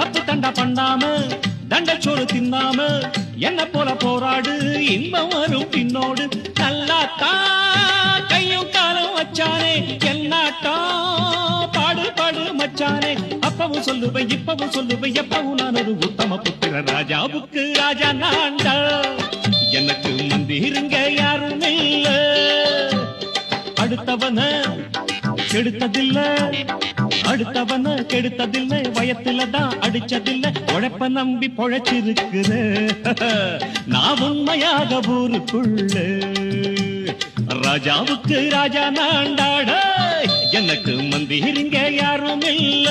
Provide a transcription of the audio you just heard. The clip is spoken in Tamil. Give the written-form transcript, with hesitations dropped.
தப்பு தண்டா பண்ணாம தண்டச்சோறு தின்னாம என்ன போல போராடு இன்பம் வரும் பின்னோடு நல்லாத்தா கையும் காலம் வச்சானே என்னாட்டா பாடு பாடு மச்சானே அப்பவும் சொல்லுவேன் இப்பவும் சொல்லுவேன் எப்பவும் நான் ஒரு உத்தம புத்திர ராஜாவுக்கு ராஜா நான்டா எனக்கு மந்திருங்க யாரும் இல்ல அடுத்தவன கெடுத்ததில்லை அடுத்தவன கெடுத்ததில்லை வயத்துலதான் அடிச்சதில்லை உழைப்ப நம்பி பொழைச்சிருக்கிற நான் உண்மையாக ஊருக்குள்ள ராஜாவுக்கு ராஜா நான்டாட எனக்கு மந்திரிங்க யாரும் இல்ல